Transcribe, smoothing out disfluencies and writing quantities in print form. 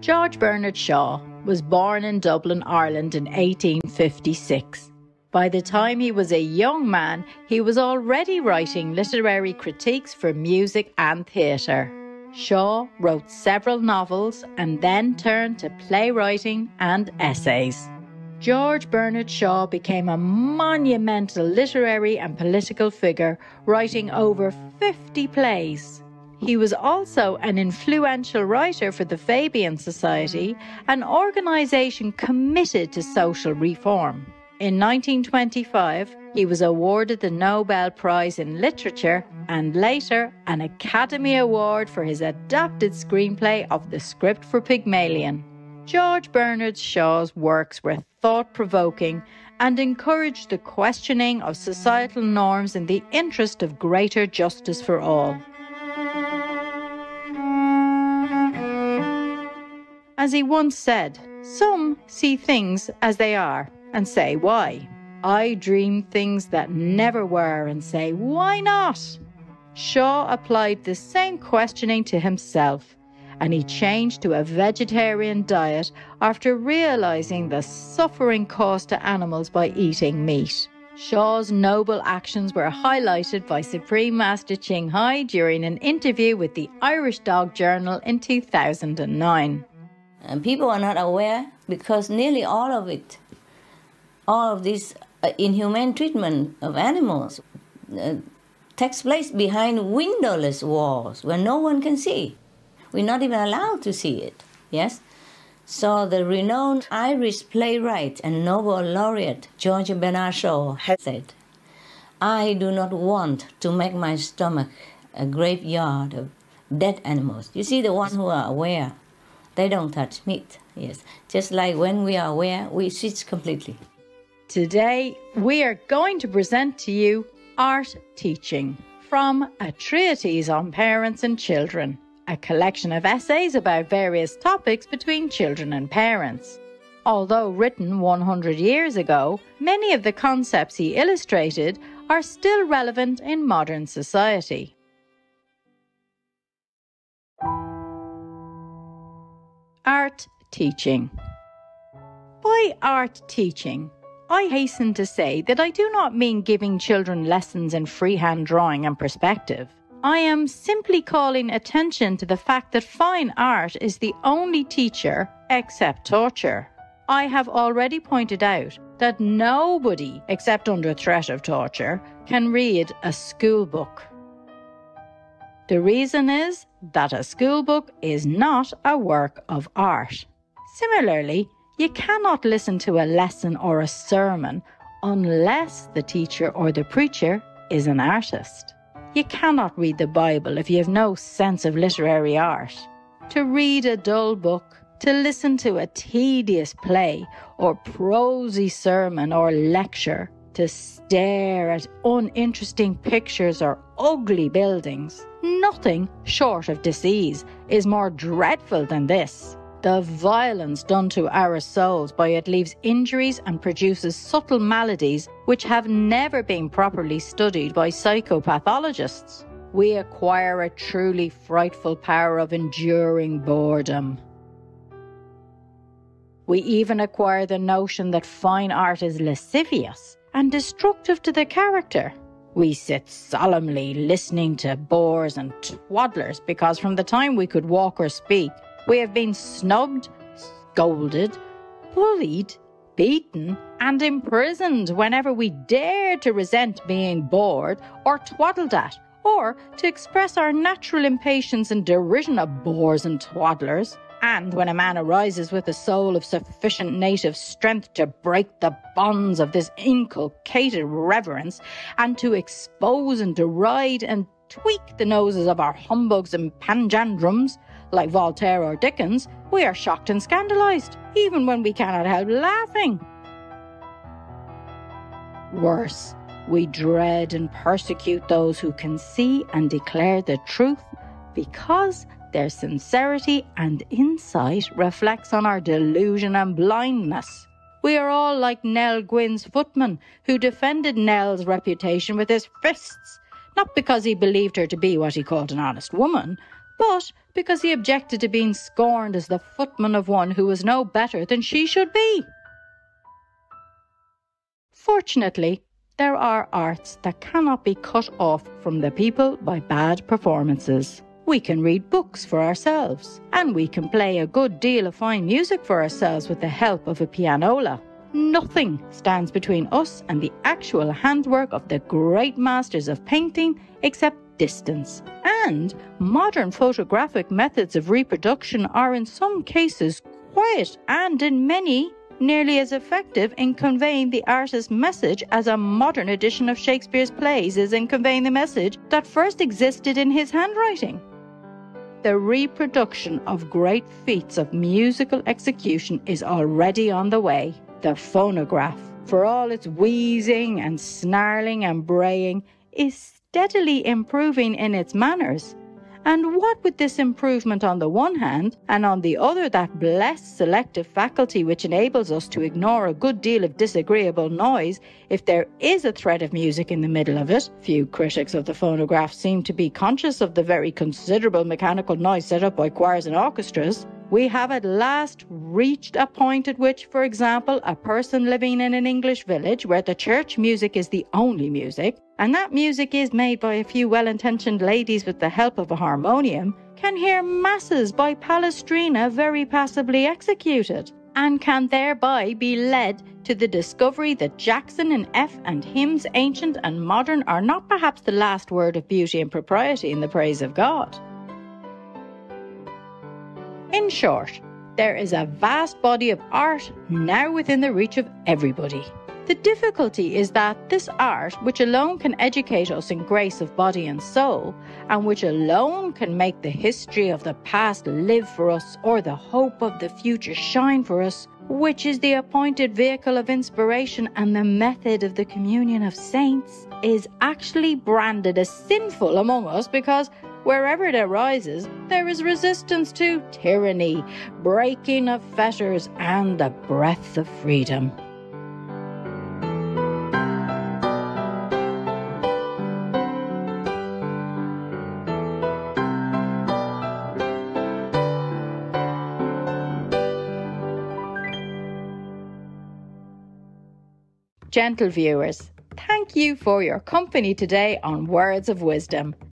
George Bernard Shaw was born in Dublin, Ireland in 1856. By the time he was a young man, he was already writing literary critiques for music and theatre. Shaw wrote several novels and then turned to playwriting and essays. George Bernard Shaw became a monumental literary and political figure, writing over 50 plays. He was also an influential writer for the Fabian Society, an organisation committed to social reform. In 1925, he was awarded the Nobel Prize in Literature and later an Academy Award for his adapted screenplay of The Script for Pygmalion. George Bernard Shaw's works were thought-provoking and encouraged the questioning of societal norms in the interest of greater justice for all. As he once said, "Some see things as they are and say, why? I dream things that never were and say, why not?" Shaw applied the same questioning to himself, and he changed to a vegetarian diet after realizing the suffering caused to animals by eating meat. Shaw's noble actions were highlighted by Supreme Master Ching Hai during an interview with the Irish Dog Journal in 2009. And people are not aware because nearly all of this inhumane treatment of animals takes place behind windowless walls where no one can see. We're not even allowed to see it, yes? So the renowned Irish playwright and Nobel laureate George Bernard Shaw has said, "I do not want to make my stomach a graveyard of dead animals." You see, the ones who are aware, they don't touch meat, yes. Just like when we are aware, we switch completely. Today, we are going to present to you Art Teaching from A Treatise on Parents and Children, a collection of essays about various topics between children and parents. Although written 100 years ago, many of the concepts he illustrated are still relevant in modern society. Art Teaching. By art teaching, I hasten to say that I do not mean giving children lessons in freehand drawing and perspective. I am simply calling attention to the fact that fine art is the only teacher except torture. I have already pointed out that nobody, except under threat of torture, can read a school book. The reason is that a school book is not a work of art. Similarly, you cannot listen to a lesson or a sermon unless the teacher or the preacher is an artist. You cannot read the Bible if you have no sense of literary art. To read a dull book, to listen to a tedious play or prosy sermon or lecture, to stare at uninteresting pictures or ugly buildings, nothing short of disease is more dreadful than this. The violence done to our souls by it leaves injuries and produces subtle maladies which have never been properly studied by psychopathologists. We acquire a truly frightful power of enduring boredom. We even acquire the notion that fine art is lascivious and destructive to the character. We sit solemnly listening to bores and twaddlers because from the time we could walk or speak, we have been snubbed, scolded, bullied, beaten, and imprisoned whenever we dared to resent being bored or twaddled at, or to express our natural impatience and derision of bores and twaddlers. And when a man arises with a soul of sufficient native strength to break the bonds of this inculcated reverence, and to expose and deride and tweak the noses of our humbugs and panjandrums, like Voltaire or Dickens, we are shocked and scandalised, even when we cannot help laughing. Worse, we dread and persecute those who can see and declare the truth because their sincerity and insight reflects on our delusion and blindness. We are all like Nell Gwyn's footman, who defended Nell's reputation with his fists, not because he believed her to be what he called an honest woman, but because he objected to being scorned as the footman of one who was no better than she should be. Fortunately, there are arts that cannot be cut off from the people by bad performances. We can read books for ourselves, and we can play a good deal of fine music for ourselves with the help of a pianola. Nothing stands between us and the actual handwork of the great masters of painting except distance. And modern photographic methods of reproduction are in some cases quiet and in many nearly as effective in conveying the artist's message as a modern edition of Shakespeare's plays is in conveying the message that first existed in his handwriting. The reproduction of great feats of musical execution is already on the way. The phonograph, for all its wheezing and snarling and braying, is steadily improving in its manners. And what with this improvement on the one hand, and on the other that blessed selective faculty which enables us to ignore a good deal of disagreeable noise if there is a thread of music in the middle of it, few critics of the phonograph seem to be conscious of the very considerable mechanical noise set up by choirs and orchestras, we have at last reached a point at which, for example, a person living in an English village where the church music is the only music, and that music is made by a few well-intentioned ladies with the help of a harmonium, can hear masses by Palestrina very passably executed, and can thereby be led to the discovery that Jackson in F and hymns ancient and modern are not perhaps the last word of beauty and propriety in the praise of God. In short, there is a vast body of art now within the reach of everybody. The difficulty is that this art, which alone can educate us in grace of body and soul, and which alone can make the history of the past live for us or the hope of the future shine for us, which is the appointed vehicle of inspiration and the method of the communion of saints, is actually branded as sinful among us because wherever it arises, there is resistance to tyranny, breaking of fetters, and the breath of freedom. Gentle viewers, thank you for your company today on Words of Wisdom.